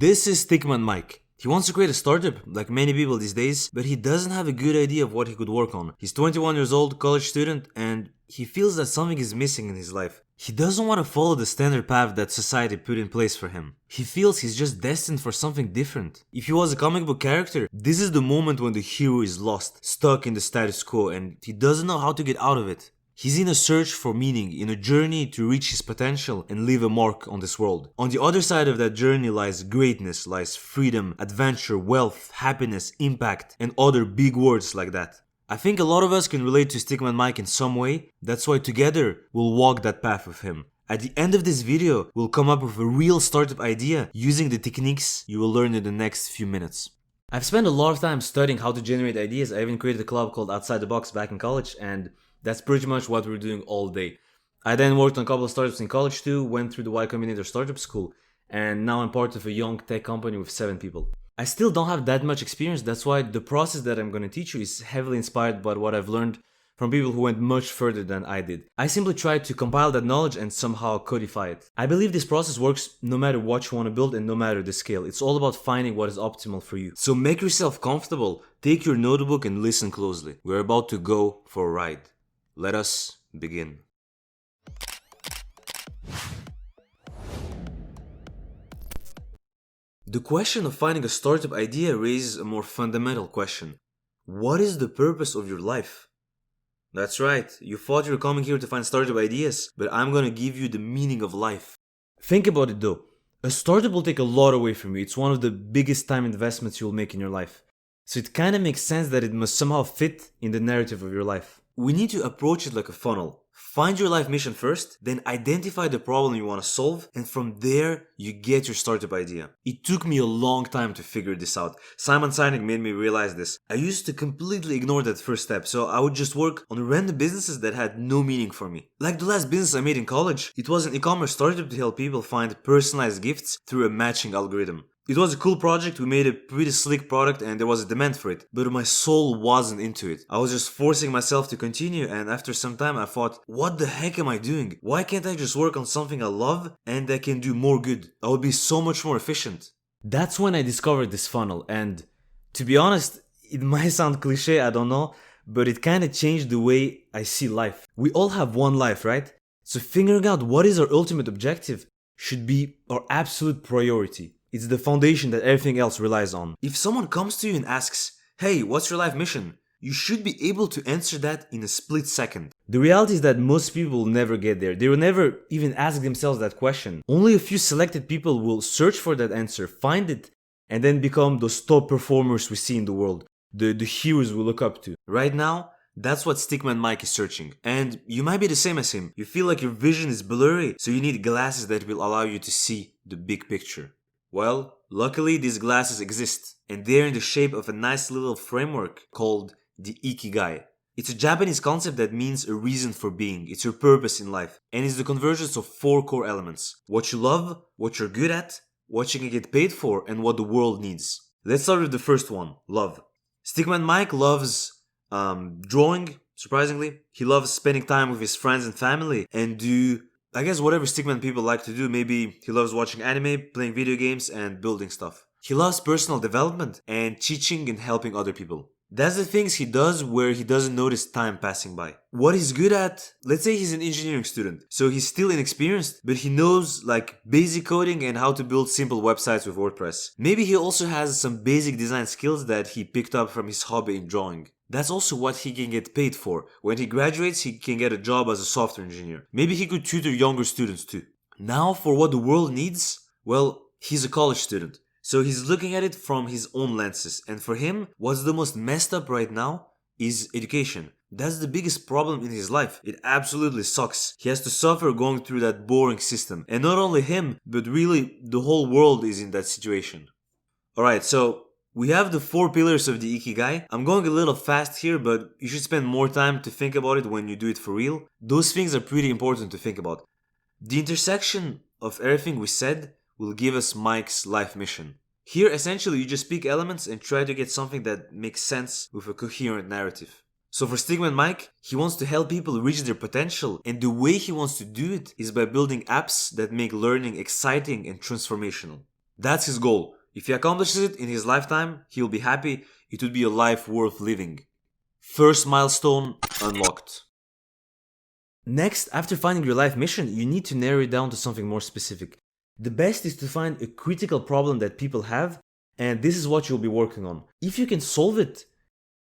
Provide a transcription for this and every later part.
This is Stickman Mike. He wants to create a startup, like many people these days, but he doesn't have a good idea of what he could work on. He's 21 years old, college student, and he feels that something is missing in his life. He doesn't want to follow the standard path that society put in place for him. He feels he's just destined for something different. If he was a comic book character, this is the moment when the hero is lost, stuck in the status quo, and he doesn't know how to get out of it. He's in a search for meaning, in a journey to reach his potential and leave a mark on this world. On the other side of that journey lies greatness, lies freedom, adventure, wealth, happiness, impact, and other big words like that. I think a lot of us can relate to Stickman Mike in some way. That's why together we'll walk that path with him. At the end of this video, we'll come up with a real startup idea using the techniques you will learn in the next few minutes. I've spent a lot of time studying how to generate ideas. I even created a club called Outside the Box back in college, and that's pretty much what we're doing all day. I then worked on a couple of startups in college too, went through the Y Combinator startup school, and now I'm part of a young tech company with 7 people. I still don't have that much experience, that's why the process that I'm going to teach you is heavily inspired by what I've learned from people who went much further than I did. I simply tried to compile that knowledge and somehow codify it. I believe this process works no matter what you want to build and no matter the scale. It's all about finding what is optimal for you. So make yourself comfortable, take your notebook and listen closely. We're about to go for a ride. Let us begin. The question of finding a startup idea raises a more fundamental question. What is the purpose of your life? That's right, you thought you were coming here to find startup ideas, but I'm gonna give you the meaning of life. Think about it though. A startup will take a lot away from you. It's one of the biggest time investments you'll make in your life. So it kinda makes sense that it must somehow fit in the narrative of your life. We need to approach it like a funnel. Find your life mission first, then identify the problem you want to solve, and from there, you get your startup idea. It took me a long time to figure this out. Simon Sinek made me realize this. I used to completely ignore that first step, so I would just work on random businesses that had no meaning for me. Like the last business I made in college, it was an e-commerce startup to help people find personalized gifts through a matching algorithm. It was a cool project, we made a pretty slick product and there was a demand for it, but my soul wasn't into it. I was just forcing myself to continue, and after some time I thought, what the heck am I doing? Why can't I just work on something I love and I can do more good? I would be so much more efficient. That's when I discovered this funnel, and to be honest, it might sound cliche, I don't know, but it kinda changed the way I see life. We all have one life, right? So figuring out what is our ultimate objective should be our absolute priority. It's the foundation that everything else relies on. If someone comes to you and asks, hey, what's your life mission? You should be able to answer that in a split second. The reality is that most people will never get there. They will never even ask themselves that question. Only a few selected people will search for that answer, find it, and then become those top performers we see in the world. The heroes we look up to. Right now, that's what Stickman Mike is searching. And you might be the same as him. You feel like your vision is blurry, so you need glasses that will allow you to see the big picture. Well, luckily these glasses exist, and they're in the shape of a nice little framework called the Ikigai. It's a Japanese concept that means a reason for being, it's your purpose in life, and it's the convergence of 4 core elements. What you love, what you're good at, what you can get paid for, and what the world needs. Let's start with the first one, love. Stickman Mike loves drawing, surprisingly. He loves spending time with his friends and family and do whatever Stickman people like to do. Maybe he loves watching anime, playing video games, and building stuff. He loves personal development and teaching and helping other people. That's the things he does where he doesn't notice time passing by. What he's good at, let's say he's an engineering student, so he's still inexperienced, but he knows like basic coding and how to build simple websites with WordPress. Maybe he also has some basic design skills that he picked up from his hobby in drawing. That's also what he can get paid for. When he graduates, he can get a job as a software engineer. Maybe he could tutor younger students too. Now, for what the world needs, well, he's a college student. So he's looking at it from his own lenses. And for him, what's the most messed up right now is education. That's the biggest problem in his life. It absolutely sucks. He has to suffer going through that boring system. And not only him, but really the whole world is in that situation. Alright, so we have the 4 pillars of the Ikigai. I'm going a little fast here, but you should spend more time to think about it when you do it for real. Those things are pretty important to think about. The intersection of everything we said will give us Mike's life mission. Here, essentially, you just pick elements and try to get something that makes sense with a coherent narrative. So for Stickman Mike, he wants to help people reach their potential, and the way he wants to do it is by building apps that make learning exciting and transformational. That's his goal. If he accomplishes it in his lifetime, he'll be happy. It would be a life worth living. First milestone unlocked. Next, after finding your life mission, you need to narrow it down to something more specific. The best is to find a critical problem that people have, and this is what you'll be working on. If you can solve it,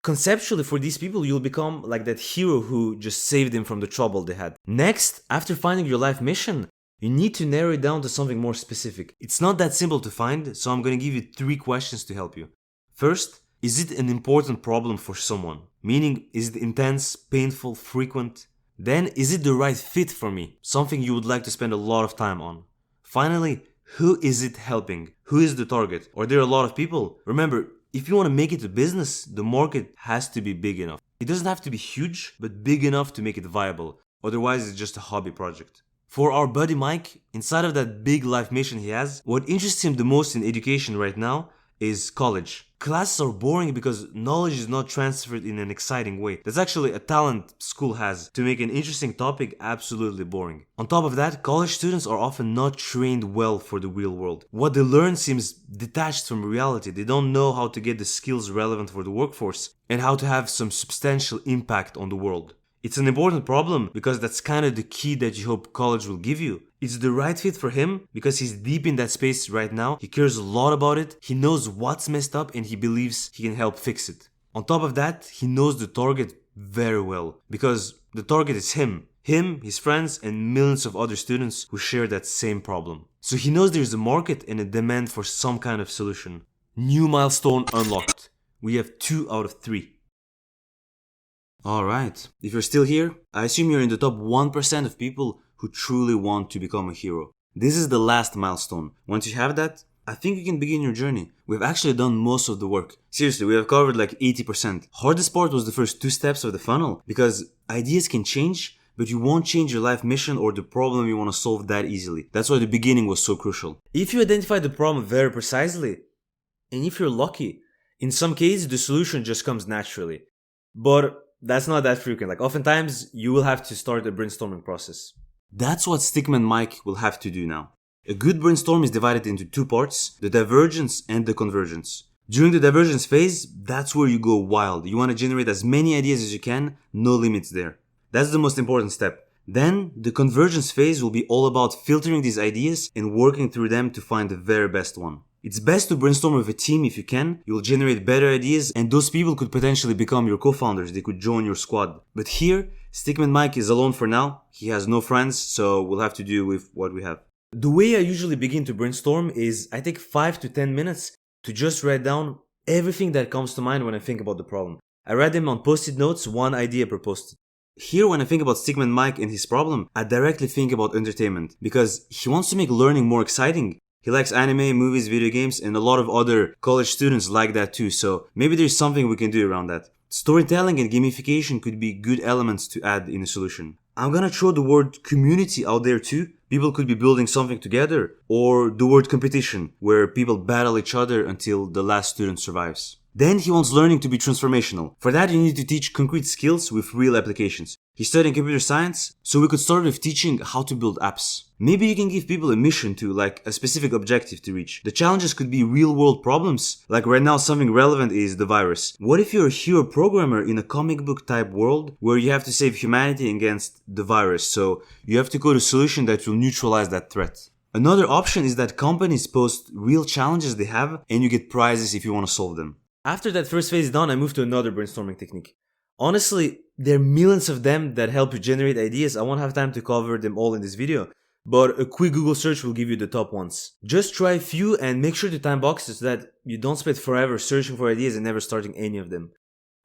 conceptually for these people, you'll become like that hero who just saved them from the trouble they had. Next, after finding your life mission, you need to narrow it down to something more specific. It's not that simple to find, so I'm going to give you 3 questions to help you. First, is it an important problem for someone? Meaning, is it intense, painful, frequent? Then, is it the right fit for me? Something you would like to spend a lot of time on. Finally, who is it helping? Who is the target? Are there a lot of people? Remember, if you want to make it a business, the market has to be big enough. It doesn't have to be huge, but big enough to make it viable. Otherwise, it's just a hobby project. For our buddy Mike, inside of that big life mission he has, what interests him the most in education right now is college. Classes are boring because knowledge is not transferred in an exciting way. That's actually a talent school has to make an interesting topic absolutely boring. On top of that, college students are often not trained well for the real world. What they learn seems detached from reality. They don't know how to get the skills relevant for the workforce and how to have some substantial impact on the world. It's an important problem because that's kind of the key that you hope college will give you. It's the right fit for him because he's deep in that space right now. He cares a lot about it. He knows what's messed up and he believes he can help fix it. On top of that, he knows the target very well because the target is him. Him, his friends, and millions of other students who share that same problem. So he knows there's a market and a demand for some kind of solution. New milestone unlocked. We have 2 out of 3. Alright, if you're still here, I assume you're in the top 1% of people who truly want to become a hero. This is the last milestone. Once you have that, I think you can begin your journey. We've actually done most of the work. Seriously, we have covered like 80%. Hardest part was the first 2 steps of the funnel because ideas can change, but you won't change your life mission or the problem you want to solve that easily. That's why the beginning was so crucial. If you identify the problem very precisely, and if you're lucky, in some cases the solution just comes naturally. But that's not that frequent. Like oftentimes you will have to start a brainstorming process. That's what Stickman Mike will have to do now. A good brainstorm is divided into 2 parts, the divergence and the convergence. During the divergence phase, that's where you go wild. You want to generate as many ideas as you can, no limits there. That's the most important step. Then, the convergence phase will be all about filtering these ideas and working through them to find the very best one. It's best to brainstorm with a team if you can. You'll generate better ideas and those people could potentially become your co-founders. They could join your squad. But here, Stickman Mike is alone for now. He has no friends, so we'll have to do with what we have. The way I usually begin to brainstorm is I take 5 to 10 minutes to just write down everything that comes to mind when I think about the problem. I write them on post-it notes, 1 idea per post-it. Here, when I think about Stickman Mike and his problem, I directly think about entertainment because he wants to make learning more exciting. He likes anime, movies, video games, and a lot of other college students like that too, so maybe there's something we can do around that. Storytelling and gamification could be good elements to add in a solution. I'm gonna throw the word community out there too. People could be building something together, or the word competition, where people battle each other until the last student survives. Then he wants learning to be transformational. For that you need to teach concrete skills with real applications. He's studying computer science, so we could start with teaching how to build apps. Maybe you can give people a mission to, like a specific objective to reach. The challenges could be real world problems, like right now something relevant is the virus. What if you're a hero programmer in a comic book type world where you have to save humanity against the virus, so you have to code a solution that will neutralize that threat. Another option is that companies post real challenges they have and you get prizes if you want to solve them. After that first phase is done, I move to another brainstorming technique. Honestly, there are millions of them that help you generate ideas. I won't have time to cover them all in this video, but a quick Google search will give you the top ones. Just try a few and make sure to time box it so that you don't spend forever searching for ideas and never starting any of them.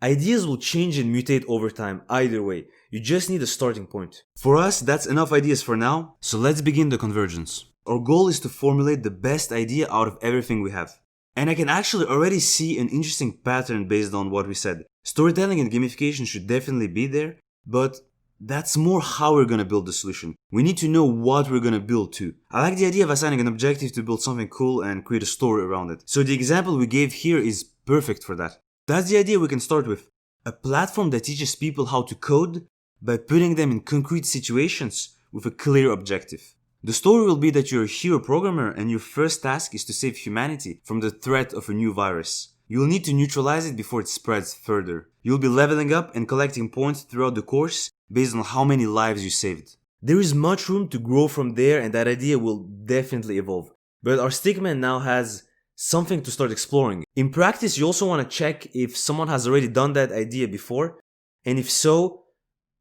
Ideas will change and mutate over time either way. You just need a starting point. For us, that's enough ideas for now, so let's begin the convergence. Our goal is to formulate the best idea out of everything we have. And I can actually already see an interesting pattern based on what we said. Storytelling and gamification should definitely be there, but that's more how we're gonna build the solution. We need to know what we're gonna build too. I like the idea of assigning an objective to build something cool and create a story around it. So the example we gave here is perfect for that. That's the idea we can start with. A platform that teaches people how to code by putting them in concrete situations with a clear objective. The story will be that you're a hero programmer and your first task is to save humanity from the threat of a new virus. You'll need to neutralize it before it spreads further. You'll be leveling up and collecting points throughout the course based on how many lives you saved. There is much room to grow from there, and that idea will definitely evolve. But our stickman now has something to start exploring. In practice, you also want to check if someone has already done that idea before, and if so,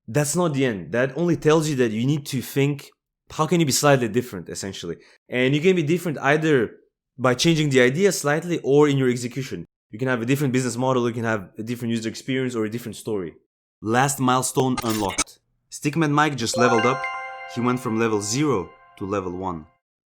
that's not the end. That only tells you that you need to think, how can you be slightly different, essentially? And you can be different either by changing the idea slightly or in your execution. You can have a different business model, you can have a different user experience or a different story. Last milestone unlocked. Stickman Mike just leveled up. He went from level 0 to level 1.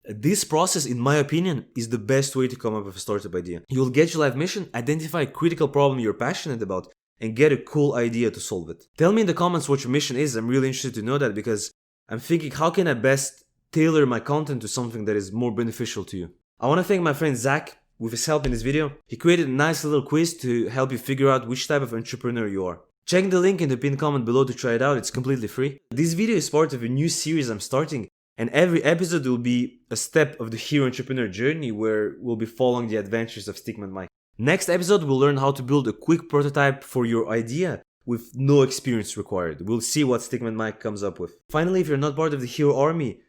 This process, in my opinion, is the best way to come up with a startup idea. You'll get your live mission, identify a critical problem you're passionate about, and get a cool idea to solve it. Tell me in the comments what your mission is. I'm really interested to know that because I'm thinking, how can I best tailor my content to something that is more beneficial to you? I want to thank my friend Zach with his help in this video. He created a nice little quiz to help you figure out which type of entrepreneur you are. Check the link in the pinned comment below to try it out. It's completely free. This video is part of a new series I'm starting, and every episode will be a step of the hero entrepreneur journey where we'll be following the adventures of Stickman Mike. Next episode, we'll learn how to build a quick prototype for your idea with no experience required. We'll see what Stickman Mike comes up with. Finally, if you're not part of the hero army,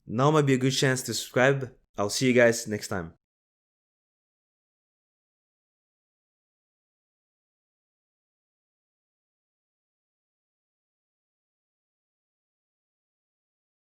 now might be a good chance to subscribe. I'll see you guys next time.